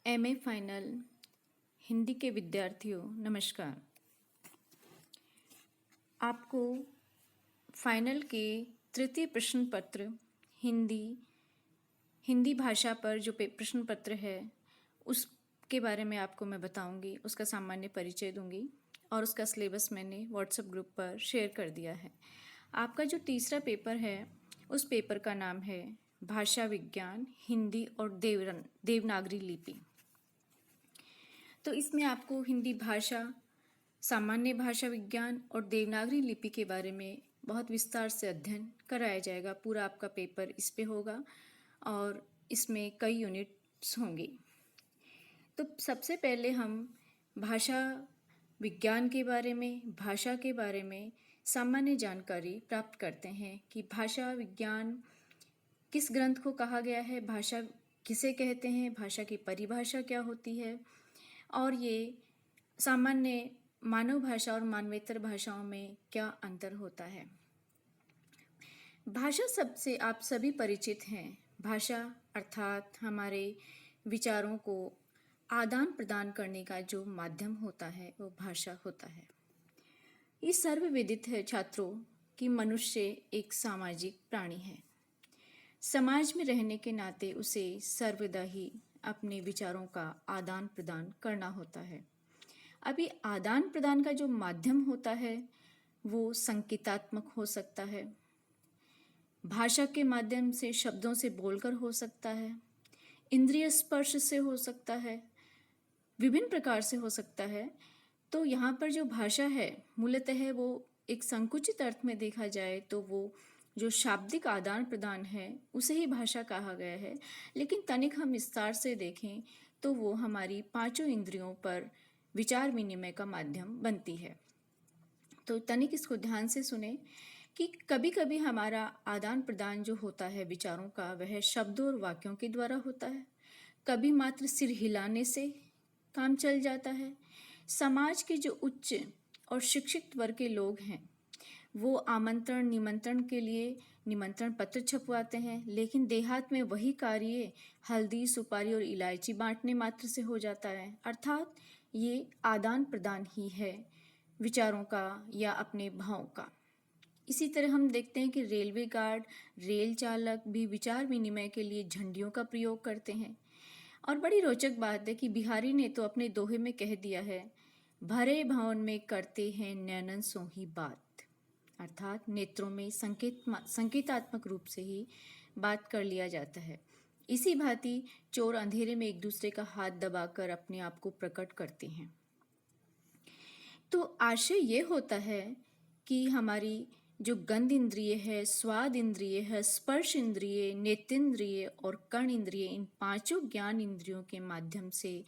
MA final Hindi के विद्यार्थियों नमस्कार। आपको फाइनल के तृतीय प्रश्न पत्र हिंदी हिंदी भाषा पर जो प्रश्न पत्र है उसके बारे में आपको मैं बताऊंगी, उसका सामान्य परिचय दूंगी और उसका सिलेबस मैंने व्हाट्सएप ग्रुप पर शेयर कर दिया है। आपका जो तीसरा पेपर है उस पेपर का नाम है भाषा विज्ञान हिंदी और देवनागरी लिपि। तो इसमें आपको हिंदी भाषा, सामान्य भाषा विज्ञान और देवनागरी लिपि के बारे में बहुत विस्तार से अध्ययन कराया जाएगा। पूरा आपका पेपर इस पे होगा और इसमें कई यूनिट्स होंगे। तो सबसे पहले हम भाषा विज्ञान के बारे में, भाषा के बारे में सामान्य जानकारी प्राप्त करते हैं कि भाषा विज्ञान किस ग्रंथ को कहा गया है, भाषा किसे कहते हैं, भाषा की परिभाषा क्या होती है और ये सामान्य मानव भाषा और मानवेतर भाषाओं में क्या अंतर होता है। भाषा सबसे आप सभी परिचित हैं। भाषा अर्थात हमारे विचारों को आदान प्रदान करने का जो माध्यम होता है वो भाषा होता है। ये सर्वविदित है छात्रों कि मनुष्य एक सामाजिक प्राणी है। समाज में रहने के नाते उसे सर्वदा ही अपने विचारों का आदान प्रदान करना होता है। अभी आदान प्रदान का जो माध्यम होता है वो संकेतात्मक हो सकता है, भाषा के माध्यम से शब्दों से बोलकर हो सकता है, इंद्रिय स्पर्श से हो सकता है, विभिन्न प्रकार से हो सकता है। तो यहाँ पर जो भाषा है मूलतः वो एक संकुचित अर्थ में देखा जाए तो वो जो शाब्दिक आदान प्रदान है उसे ही भाषा कहा गया है। लेकिन तनिक हम विस्तार से देखें तो वो हमारी पांचों इंद्रियों पर विचार विनिमय का माध्यम बनती है। तो तनिक इसको ध्यान से सुने कि कभी कभी हमारा आदान प्रदान जो होता है विचारों का वह शब्दों और वाक्यों के द्वारा होता है, कभी मात्र सिर हिलाने से काम चल जाता है। समाज के जो उच्च और शिक्षित वर्ग के लोग हैं वो आमंत्रण निमंत्रण के लिए निमंत्रण पत्र छपवाते हैं, लेकिन देहात में वही कार्य हल्दी सुपारी और इलायची बांटने मात्र से हो जाता है। अर्थात ये आदान प्रदान ही है विचारों का या अपने भावों का। इसी तरह हम देखते हैं कि रेलवे गार्ड, रेल चालक भी विचार विनिमय के लिए झंडियों का प्रयोग करते हैं। और बड़ी रोचक बात है कि बिहारी ने तो अपने दोहे में कह दिया है, भरे भवन में करते हैं नैनन सो ही बात। अर्थात नेत्रों में संकेतात्मक रूप से ही बात कर लिया जाता है। इसी भांति चोर अंधेरे में एक दूसरे का हाथ दबाकर अपने आप को प्रकट करते हैं। तो आशय ये होता है कि हमारी जो गंध इंद्रिय है, स्वाद इंद्रिय है, स्पर्श इंद्रिय, नेत्रेंद्रिय और कर्ण इंद्रिय, इन पांचों ज्ञान इंद्रियों के माध्यम से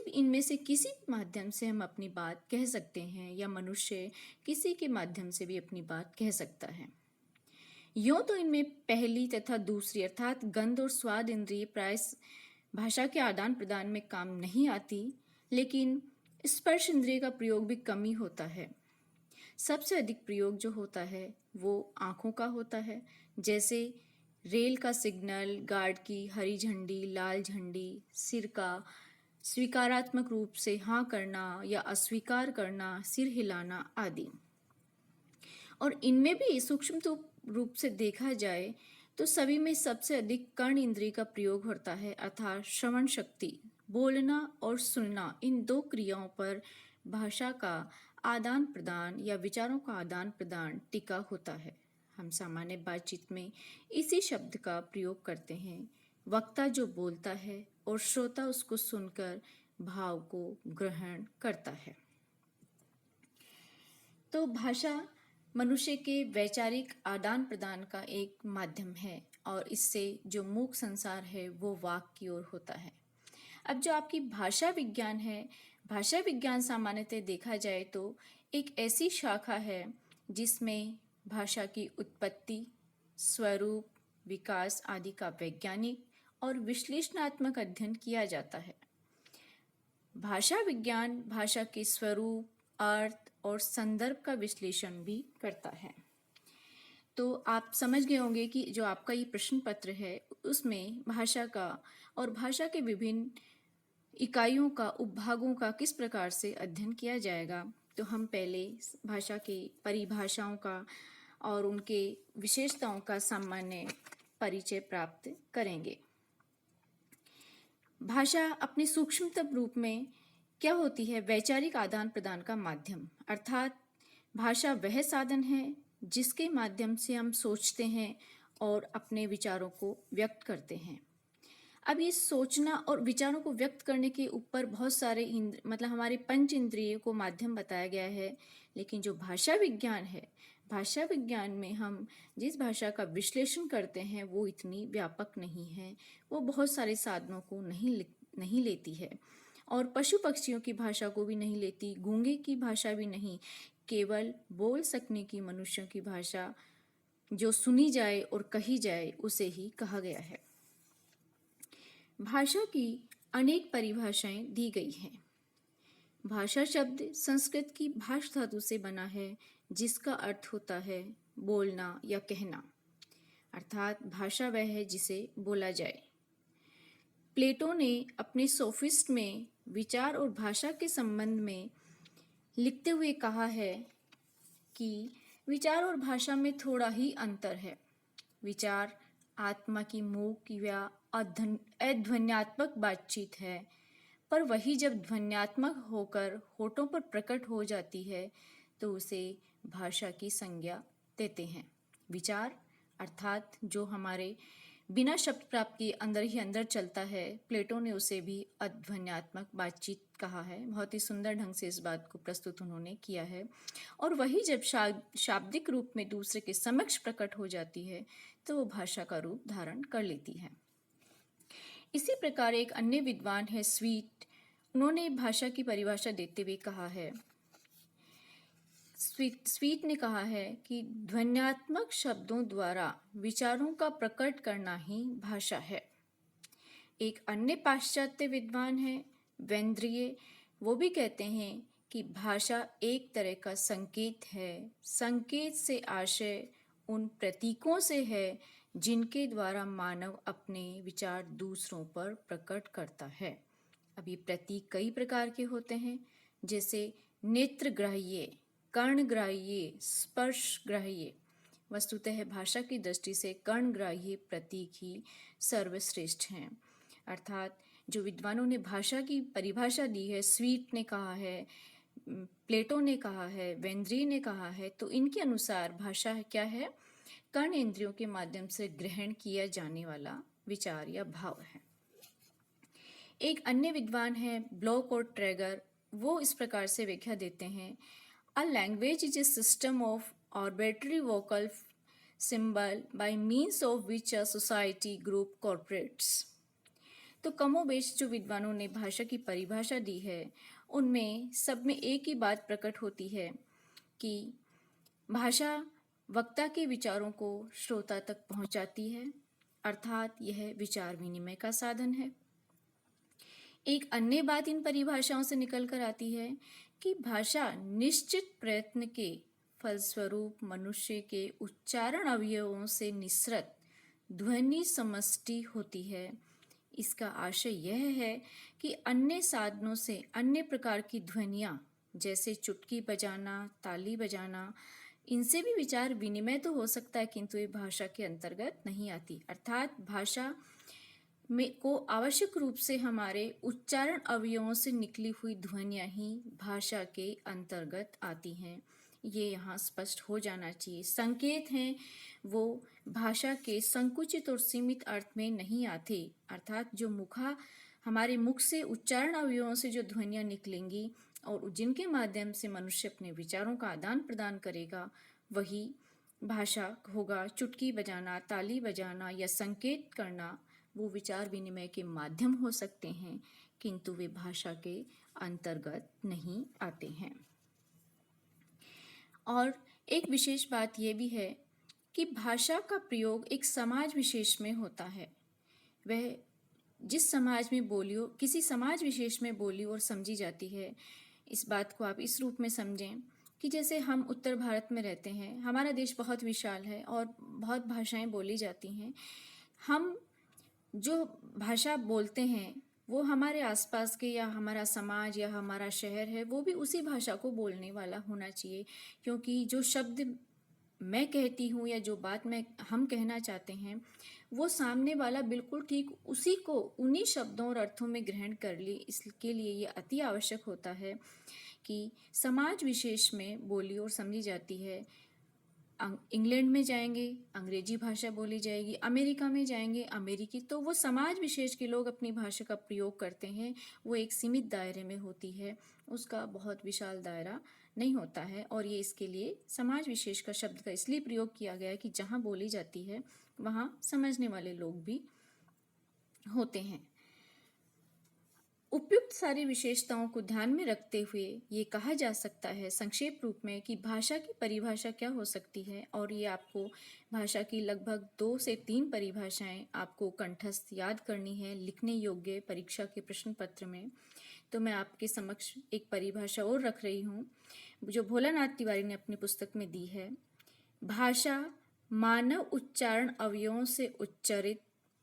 इनमें से किसी भी माध्यम से हम अपनी बात कह सकते हैं या मनुष्य किसी के माध्यम से भी अपनी बात कह सकता है। यूं तो इनमें पहली तथा दूसरी अर्थात गंध और स्वाद इंद्रिय प्राय भाषा के आदान प्रदान में काम नहीं आती, लेकिन स्पर्श इंद्रिय का प्रयोग भी कम ही होता है। सबसे अधिक प्रयोग जो होता है वो आँखों का होता है, जैसे रेल का सिग्नल, गार्ड की हरी झंडी, लाल झंडी, सिर का स्वीकारात्मक रूप से हाँ करना या अस्वीकार करना, सिर हिलाना आदि। और इनमें भी सूक्ष्म रूप से देखा जाए तो सभी में सबसे अधिक कर्ण इंद्रिय का प्रयोग होता है, अर्थात श्रवण शक्ति, बोलना और सुनना, इन दो क्रियाओं पर भाषा का आदान प्रदान या विचारों का आदान प्रदान टिका होता है। हम सामान्य बातचीत में इसी शब्द का प्रयोग करते हैं। वक्ता जो बोलता है और श्रोता उसको सुनकर भाव को ग्रहण करता है। तो भाषा मनुष्य के वैचारिक आदान प्रदान का एक माध्यम है और इससे जो मूक संसार है वो वाक की ओर होता है। अब जो आपकी भाषा विज्ञान है, भाषा विज्ञान सामान्यतः देखा जाए तो एक ऐसी शाखा है जिसमें भाषा की उत्पत्ति, स्वरूप, विकास आदि का वैज्ञानिक और विश्लेषणात्मक अध्ययन किया जाता है। भाषा विज्ञान भाषा के स्वरूप, अर्थ और संदर्भ का विश्लेषण भी करता है। तो आप समझ गए होंगे कि जो आपका ये प्रश्न पत्र है उसमें भाषा का और भाषा के विभिन्न इकाइयों का, उपभागों का किस प्रकार से अध्ययन किया जाएगा, तो हम पहले भाषा की परिभाषाओं का और उनके विशेषताओं का सामान्य परिचय प्राप्त करेंगे। भाषा अपने सूक्ष्मतम रूप में क्या होती है? वैचारिक आदान प्रदान का माध्यम, अर्थात भाषा वह साधन है जिसके माध्यम से हम सोचते हैं और अपने विचारों को व्यक्त करते हैं। अब ये सोचना और विचारों को व्यक्त करने के ऊपर बहुत सारे मतलब हमारे पंच इंद्रियों को माध्यम बताया गया है, लेकिन जो भाषा विज्ञान है, भाषा विज्ञान में हम जिस भाषा का विश्लेषण करते हैं वो इतनी व्यापक नहीं है, वो बहुत सारे साधनों को नहीं लेती है और पशु पक्षियों की भाषा को भी नहीं लेती, गूंगे की भाषा भी नहीं, केवल बोल सकने की मनुष्यों की भाषा जो सुनी जाए और कही जाए उसे ही कहा गया है। भाषा की अनेक परिभाषाएं दी गई हैं। भाषा शब्द संस्कृत की भाष धातु से बना है जिसका अर्थ होता है बोलना या कहना, अर्थात भाषा वह है जिसे बोला जाए। प्लेटो ने अपने सोफिस्ट में विचार और भाषा के संबंध में लिखते हुए कहा है कि विचार और भाषा में थोड़ा ही अंतर है। विचार आत्मा की मूक या अध्वन्यात्मक बातचीत है, पर वही जब ध्वन्यात्मक होकर होठों पर प्रकट हो जाती है तो उसे भाषा की संज्ञा देते हैं। विचार अर्थात जो हमारे बिना शब्द प्राप्त किए अंदर ही अंदर चलता है, प्लेटो ने उसे भी अध्वन्यात्मक बातचीत कहा है। बहुत ही सुंदर ढंग से इस बात को प्रस्तुत उन्होंने किया है। और वही जब शाब्दिक रूप में दूसरे के समक्ष प्रकट हो जाती है तो वो भाषा का रूप धारण कर लेती है। इसी प्रकार एक अन्य विद्वान है स्वीट, उन्होंने भाषा की परिभाषा देते हुए कहा है, स्वीट ने कहा है कि ध्वन्यात्मक शब्दों द्वारा विचारों का प्रकट करना ही भाषा है। एक अन्य पाश्चात्य विद्वान है वेंद्रिये, वो भी कहते हैं कि भाषा एक तरह का संकेत है। संकेत से आशय उन प्रतीकों से है जिनके द्वारा मानव अपने विचार दूसरों पर प्रकट करता है। अब ये प्रतीक कई प्रकार के होते हैं, जैसे नेत्रग्राह्य, कर्णग्राह्य, स्पर्शग्राह्य। वस्तुतः भाषा की दृष्टि से कर्णग्राह्य प्रतीक ही सर्वश्रेष्ठ हैं। अर्थात जो विद्वानों ने भाषा की परिभाषा दी है, स्वीट ने कहा है, प्लेटो ने कहा है, वेंद्री ने कहा है, तो इनके अनुसार भाषा क्या है? कर्ण इंद्रियों के माध्यम से ग्रहण किया जाने वाला विचार या भाव है। एक अन्य विद्वान है ब्लॉक और ट्रेगर, वो इस प्रकार से व्याख्या देते हैं, a language is a system of arbitrary vocal symbol bye means of which a society group corporates. तो कमोबेश जो विद्वानों ने भाषा की परिभाषा दी है उनमें सब में एक ही बात प्रकट होती है कि भाषा वक्ता के विचारों को श्रोता तक पहुंचाती है, अर्थात यह विचार विनिमय का साधन है। एक अन्य बात इन परिभाषाओं से निकल कर आती है कि भाषा निश्चित प्रयत्न के फलस्वरूप मनुष्य के उच्चारण अवयवों से निसृत ध्वनि समष्टि होती है। इसका आशय यह है कि अन्य साधनों से अन्य प्रकार की ध्वनियाँ जैसे चुटकी बजाना, ताली बजाना, इनसे भी विचार विनिमय तो हो सकता है, किंतु ये भाषा के अंतर्गत नहीं आती। अर्थात भाषा में को आवश्यक रूप से हमारे उच्चारण अवयवों से निकली हुई ध्वनियाँ ही भाषा के अंतर्गत आती हैं। ये यहाँ स्पष्ट हो जाना चाहिए। संकेत हैं वो भाषा के संकुचित और सीमित अर्थ में नहीं आते, अर्थात जो हमारे मुख से उच्चारण अवयवों से जो ध्वनियाँ निकलेंगी और जिनके माध्यम से मनुष्य अपने विचारों का आदान प्रदान करेगा वही भाषा होगा। चुटकी बजाना, ताली बजाना या संकेत करना वो विचार विनिमय के माध्यम हो सकते हैं, किंतु वे भाषा के अंतर्गत नहीं आते हैं। और एक विशेष बात यह भी है कि भाषा का प्रयोग एक समाज विशेष में होता है। वह जिस समाज में बोली हो, किसी समाज विशेष में बोली और समझी जाती है। इस बात को आप इस रूप में समझें कि जैसे हम उत्तर भारत में रहते हैं, हमारा देश बहुत विशाल है और बहुत भाषाएं बोली जाती हैं। हम जो भाषा बोलते हैं वो हमारे आसपास के या हमारा समाज या हमारा शहर है वो भी उसी भाषा को बोलने वाला होना चाहिए, क्योंकि जो शब्द मैं कहती हूँ या जो बात हम कहना चाहते हैं वो सामने वाला बिल्कुल ठीक उसी को उन्हीं शब्दों और अर्थों में ग्रहण कर ले। इसके लिए ये अति आवश्यक होता है कि समाज विशेष में बोली और समझी जाती है। इंग्लैंड में जाएंगे अंग्रेजी भाषा बोली जाएगी, अमेरिका में जाएंगे अमेरिकी, तो वो समाज विशेष के लोग अपनी भाषा का प्रयोग करते हैं। वो एक सीमित दायरे में होती है, उसका बहुत विशाल दायरा नहीं होता है। और ये इसके लिए समाज विशेष का शब्द का इसलिए प्रयोग किया गया है कि जहाँ बोली जाती है वहाँ समझने वाले लोग भी होते हैं। उपयुक्त सारी विशेषताओं को ध्यान में रखते हुए ये कहा जा सकता है संक्षेप रूप में कि भाषा की परिभाषा क्या हो सकती है। और ये आपको भाषा की लगभग 2 से 3 परिभाषाएं आपको कंठस्थ याद करनी है लिखने योग्य परीक्षा के प्रश्न पत्र में। तो मैं आपके समक्ष एक परिभाषा और रख रही हूँ जो भोलानाथ तिवारी ने अपनी पुस्तक में दी है। भाषा मानव उच्चारण अवयवों से उच्चारित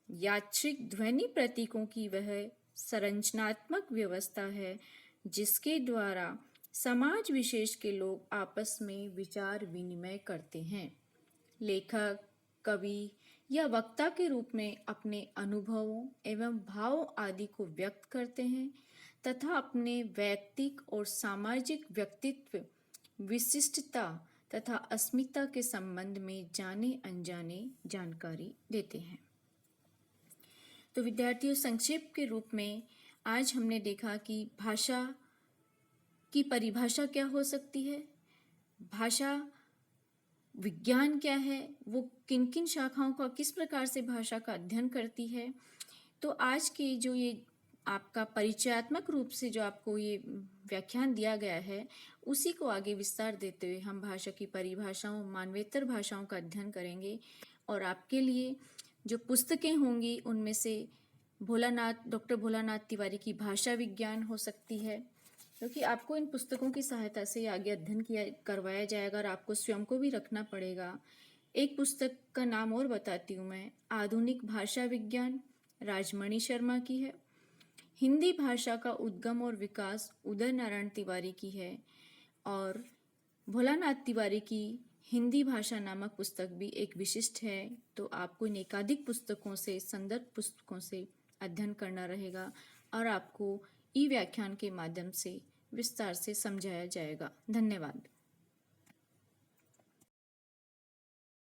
यादृच्छिक ध्वनि प्रतीकों की वह संरचनात्मक व्यवस्था है जिसके द्वारा समाज विशेष के लोग आपस में विचार विनिमय करते हैं। लेखक, कवि या वक्ता के रूप में अपने अनुभवों एवं भावों आदि को व्यक्त करते हैं तथा अपने वैयक्तिक और सामाजिक व्यक्तित्व, विशिष्टता तथा अस्मिता के संबंध में जाने अनजाने जानकारी देते हैं। तो विद्यार्थियों, संक्षेप के रूप में आज हमने देखा कि भाषा की परिभाषा क्या हो सकती है, भाषा विज्ञान क्या है, वो किन किन शाखाओं का किस प्रकार से भाषा का अध्ययन करती है। तो आज के जो ये आपका परिचयात्मक रूप से जो आपको ये व्याख्यान दिया गया है उसी को आगे विस्तार देते हुए हम भाषा की परिभाषाओं, मानवेतर भाषाओं का अध्ययन करेंगे। और आपके लिए जो पुस्तकें होंगी उनमें से डॉक्टर भोलानाथ तिवारी की भाषा विज्ञान हो सकती है, क्योंकि आपको इन पुस्तकों की सहायता से आगे अध्ययन करवाया जाएगा और आपको स्वयं को भी रखना पड़ेगा। एक पुस्तक का नाम और बताती हूँ मैं, आधुनिक भाषा विज्ञान, राजमणि शर्मा की है। हिंदी भाषा का उद्गम और विकास उदय नारायण तिवारी की है। और भोलानाथ तिवारी की हिंदी भाषा नामक पुस्तक भी एक विशिष्ट है। तो आपको इन एकाधिक पुस्तकों से, संदर्भ पुस्तकों से अध्ययन करना रहेगा और आपको ई व्याख्यान के माध्यम से विस्तार से समझाया जाएगा। धन्यवाद।